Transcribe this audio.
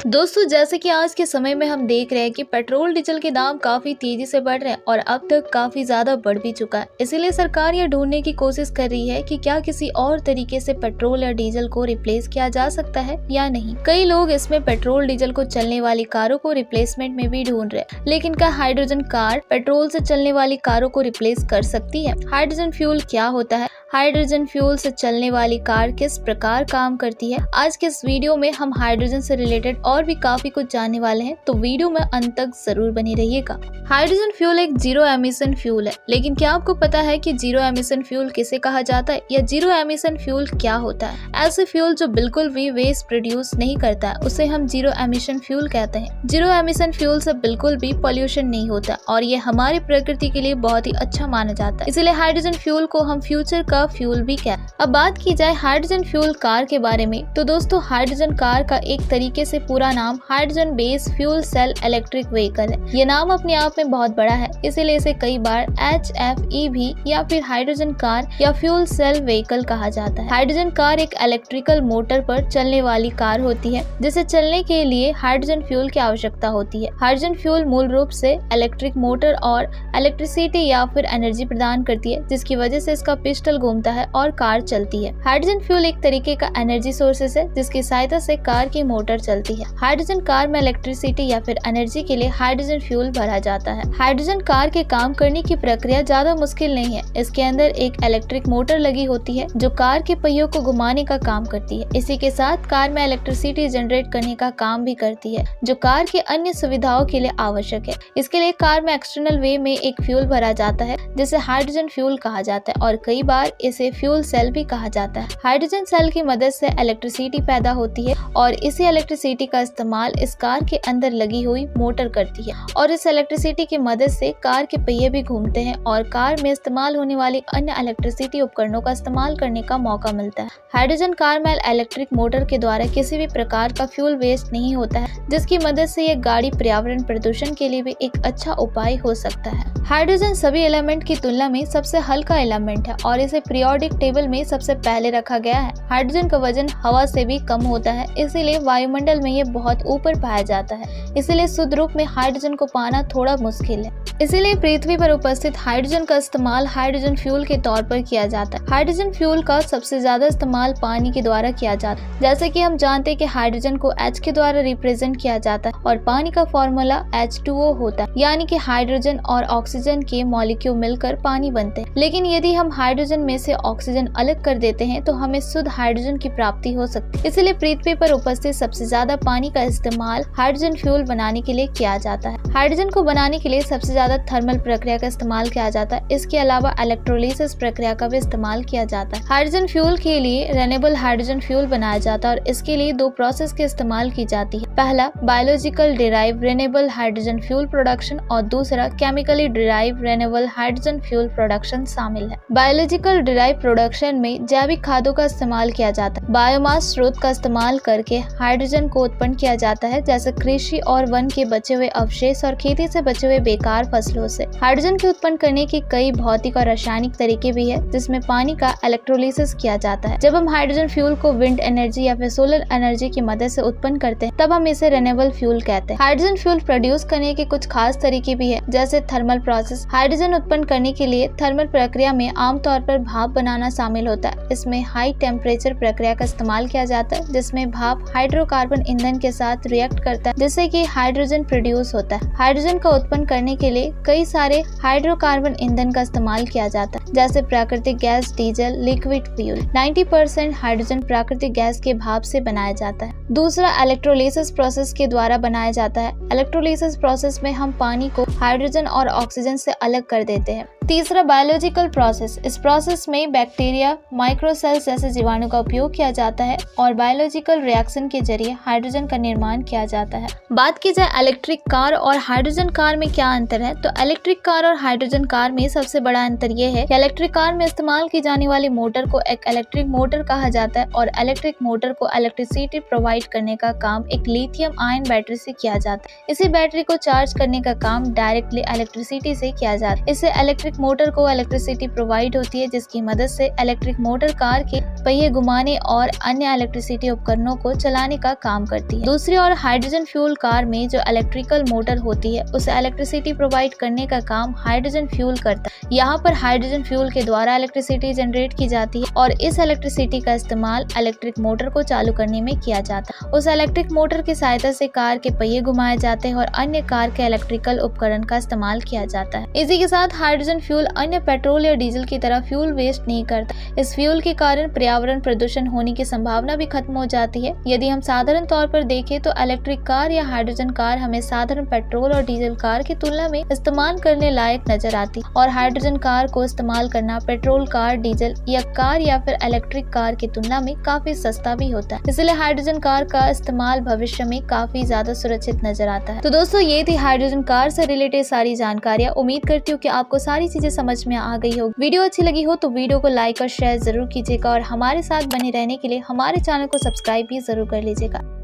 दोस्तों, जैसे कि आज के समय में हम देख रहे हैं कि पेट्रोल डीजल के दाम काफी तेजी से बढ़ रहे हैं और अब तक काफी ज्यादा बढ़ भी चुका है। इसीलिए सरकार यह ढूंढने की कोशिश कर रही है कि क्या किसी और तरीके से पेट्रोल या डीजल को रिप्लेस किया जा सकता है या नहीं। कई लोग इसमें पेट्रोल डीजल को चलने वाली कारों को रिप्लेसमेंट में भी ढूंढ रहे हैं, लेकिन क्या हाइड्रोजन कार पेट्रोल से चलने वाली कारों को रिप्लेस कर सकती है? हाइड्रोजन फ्यूल क्या होता है? हाइड्रोजन फ्यूल से चलने वाली कार किस प्रकार काम करती है? आज के इस वीडियो में हम हाइड्रोजन से रिलेटेड और भी काफी कुछ जानने वाले हैं, तो वीडियो में अंत तक जरूर बने रहिएगा। हाइड्रोजन फ्यूल एक जीरो एमिशन फ्यूल है, लेकिन क्या आपको पता है कि जीरो एमिशन फ्यूल किसे कहा जाता है या जीरो एमिशन फ्यूल क्या होता है? ऐसे फ्यूल जो बिल्कुल भी वेस्ट प्रोड्यूस नहीं करता है उसे हम जीरो एमिशन फ्यूल कहते हैं। जीरो एमिशन फ्यूल से बिल्कुल भी पॉल्यूशन नहीं होता और ये हमारी प्रकृति के लिए बहुत ही अच्छा माना जाता है, इसलिए हाइड्रोजन फ्यूल को हम फ्यूचर का फ्यूल भी कहते हैं। अब बात की जाए हाइड्रोजन फ्यूल कार के बारे में, तो दोस्तों हाइड्रोजन कार का एक तरीके से पूरा नाम hydrogen base fuel cell electric vehicle है। ये नाम अपने आप में बहुत बड़ा है, इसीलिए इसे कई बार HFEV या फिर हाइड्रोजन कार या फ्यूल सेल व्हीकल कहा जाता है। हाइड्रोजन कार एक इलेक्ट्रिकल मोटर पर चलने वाली कार होती है, जिसे चलने के लिए हाइड्रोजन फ्यूल की आवश्यकता होती है। हाइड्रोजन फ्यूल मूल रूप से इलेक्ट्रिक मोटर और इलेक्ट्रिसिटी या फिर एनर्जी प्रदान करती है, जिसकी वजह से इसका पिस्टन घूमता है और कार चलती है। हाइड्रोजन फ्यूल एक तरीके का एनर्जी सोर्सेस है, जिसकी सहायता से कार की मोटर चलती है। हाइड्रोजन कार में इलेक्ट्रिसिटी या फिर एनर्जी के लिए हाइड्रोजन फ्यूल भरा जाता है। हाइड्रोजन कार के काम करने की प्रक्रिया ज्यादा मुश्किल नहीं है। इसके अंदर एक इलेक्ट्रिक मोटर लगी होती है जो कार के पहियों को घुमाने का काम करती है। इसी के साथ कार में इलेक्ट्रिसिटी जनरेट करने का काम भी करती है, जो कार के अन्य सुविधाओं के लिए आवश्यक है। इसके लिए कार में एक्सटर्नल वे में एक फ्यूल भरा जाता है, जिसे हाइड्रोजन फ्यूल कहा जाता है और कई बार इसे फ्यूल सेल भी कहा जाता है। हाइड्रोजन सेल की मदद से इलेक्ट्रिसिटी पैदा होती है और इसी इलेक्ट्रिसिटी का इस्तेमाल इस कार के अंदर लगी हुई मोटर करती है और इस इलेक्ट्रिसिटी की मदद से कार के पहिए भी घूमते हैं और कार में इस्तेमाल होने वाली अन्य इलेक्ट्रिसिटी उपकरणों का इस्तेमाल करने का मौका मिलता है। हाइड्रोजन कार में इलेक्ट्रिक मोटर के द्वारा किसी भी प्रकार का फ्यूल वेस्ट नहीं होता है, जिसकी मदद से यह गाड़ी पर्यावरण प्रदूषण के लिए भी एक अच्छा उपाय हो सकता है। हाइड्रोजन सभी एलिमेंट की तुलना में सबसे हल्का एलिमेंट है और इसे पीरियोडिक टेबल में सबसे पहले रखा गया है। हाइड्रोजन का वजन हवा से भी कम होता है, इसीलिए वायुमंडल में ये बहुत ऊपर पाया जाता है। इसीलिए शुद्ध रूप में हाइड्रोजन को पाना थोड़ा मुश्किल है। इसीलिए पृथ्वी पर उपस्थित हाइड्रोजन का इस्तेमाल हाइड्रोजन फ्यूल के तौर पर किया जाता है। हाइड्रोजन फ्यूल का सबसे ज्यादा इस्तेमाल पानी के द्वारा किया जाता है। जैसे कि हम जानते हैं कि हाइड्रोजन को H के द्वारा रिप्रेजेंट किया जाता है और पानी का फॉर्मूला H2O होता है, यानी कि हाइड्रोजन और ऑक्सीजन के मॉलिक्यूल मिलकर पानी बनते हैं। लेकिन यदि हम हाइड्रोजन में से ऑक्सीजन अलग कर देते हैं तो हमें शुद्ध हाइड्रोजन की प्राप्ति हो सकती है। इसलिए पृथ्वी पर उपस्थित सबसे ज्यादा पानी का इस्तेमाल हाइड्रोजन फ्यूल बनाने के लिए किया जाता है। हाइड्रोजन को बनाने के लिए सबसे ज्यादा थर्मल प्रक्रिया का इस्तेमाल किया जाता है। इसके अलावा इलेक्ट्रोलिसिस प्रक्रिया का भी इस्तेमाल किया जाता है। हाइड्रोजन फ्यूल के लिए रेनेबल हाइड्रोजन फ्यूल बनाया जाता है और इसके लिए दो प्रोसेस के इस्तेमाल की जाती है। पहला biological derive renewable hydrogen fuel production और दूसरा chemically derive renewable hydrogen fuel production शामिल है। बायोलॉजिकल डिराइव प्रोडक्शन में जैविक खादों का इस्तेमाल किया जाता है। बायोमास स्रोत का इस्तेमाल करके हाइड्रोजन को उत्पन्न किया जाता है, जैसे कृषि और वन के बचे हुए अवशेष और खेती से बचे हुए बेकार फसलों से। हाइड्रोजन के उत्पन्न करने के कई भौतिक और रासायनिक तरीके भी है, जिसमें पानी का इलेक्ट्रोलिसिस किया जाता है। जब हम हाइड्रोजन फ्यूल को विंड एनर्जी या फिर सोलर एनर्जी की मदद से उत्पन्न करते हैं, तब हम इसे रेनेबल फ्यूल कहते हैं। हाइड्रोजन फ्यूल प्रोड्यूस करने के कुछ खास तरीके भी है, जैसे थर्मल प्रोसेस। हाइड्रोजन उत्पन्न करने के लिए थर्मल प्रक्रिया में आमतौर पर भाप बनाना शामिल होता है। इसमें हाई टेम्परेचर प्रक्रिया का इस्तेमाल किया जाता है, जिसमें भाप हाइड्रोकार्बन ईंधन के साथ रिएक्ट करता है, जिससे कि हाइड्रोजन प्रोड्यूस होता है। हाइड्रोजन का उत्पन्न करने के लिए कई सारे हाइड्रोकार्बन ईंधन का इस्तेमाल किया जाता है, जैसे प्राकृतिक gas, diesel, liquid fuel. 90% hydrogen प्राकृतिक गैस के भाप से बनाया जाता है। दूसरा इलेक्ट्रोलिसिस प्रोसेस के द्वारा बनाया जाता है। इलेक्ट्रोलिसिस प्रोसेस में हम पानी को हाइड्रोजन और ऑक्सीजन से अलग कर देते हैं। तीसरा बायोलॉजिकल प्रोसेस। इस प्रोसेस में बैक्टीरिया, माइक्रोसेल्स जैसे जीवाणु का उपयोग किया जाता है और बायोलॉजिकल रिएक्शन के जरिए हाइड्रोजन का निर्माण किया जाता है। बात की जाए इलेक्ट्रिक कार और हाइड्रोजन कार में क्या अंतर है, तो इलेक्ट्रिक कार और हाइड्रोजन कार में सबसे बड़ा अंतर यह है कि इलेक्ट्रिक कार में इस्तेमाल की जाने वाली मोटर को एक इलेक्ट्रिक मोटर कहा जाता है और इलेक्ट्रिक मोटर को इलेक्ट्रिसिटी प्रोवाइड करने का काम एक लिथियम आयन बैटरी से किया जाता है। इसी बैटरी को चार्ज करने का काम डायरेक्टली इलेक्ट्रिसिटी से किया जाता है। इससे इलेक्ट्रिक इलेक्ट्रिक मोटर को इलेक्ट्रिसिटी प्रोवाइड होती है, जिसकी मदद से इलेक्ट्रिक मोटर कार के पहिए घुमाने और अन्य इलेक्ट्रिसिटी उपकरणों को चलाने का काम करती है। दूसरी ओर हाइड्रोजन फ्यूल कार में जो इलेक्ट्रिकल मोटर होती है उसे इलेक्ट्रिसिटी प्रोवाइड करने का काम हाइड्रोजन फ्यूल करता है। यहाँ पर हाइड्रोजन फ्यूल के द्वारा इलेक्ट्रिसिटी जनरेट की जाती है और इस इलेक्ट्रिसिटी का इस्तेमाल इलेक्ट्रिक मोटर को चालू करने में किया जाता है। उस इलेक्ट्रिक मोटर की सहायता से कार के पहिए घुमाए जाते हैं और अन्य कार के इलेक्ट्रिकल उपकरण का इस्तेमाल किया जाता है। इसी के साथ हाइड्रोजन फ्यूल अन्य पेट्रोल या डीजल की तरह फ्यूल वेस्ट नहीं करता। इस फ्यूल के कारण पर्यावरण प्रदूषण होने की संभावना भी खत्म हो जाती है। यदि हम साधारण तौर पर देखें तो इलेक्ट्रिक कार या हाइड्रोजन कार हमें साधारण पेट्रोल और डीजल कार की तुलना में इस्तेमाल करने लायक नजर आती है और हाइड्रोजन कार को इस्तेमाल करना पेट्रोल कार, डीजल या फिर इलेक्ट्रिक कार की तुलना में काफी सस्ता भी होता है। इसलिए हाइड्रोजन कार का इस्तेमाल भविष्य में काफी ज्यादा सुरक्षित नजर आता है। तो दोस्तों, ये थी हाइड्रोजन कार से रिलेटेड सारी जानकारियां। उम्मीद करती हूँ कि आपको सारी चीजें समझ में आ गई होगी। वीडियो अच्छी लगी हो तो वीडियो को लाइक और शेयर जरूर कीजिएगा और हमारे साथ बने रहने के लिए हमारे चैनल को सब्सक्राइब भी जरूर कर लीजिएगा।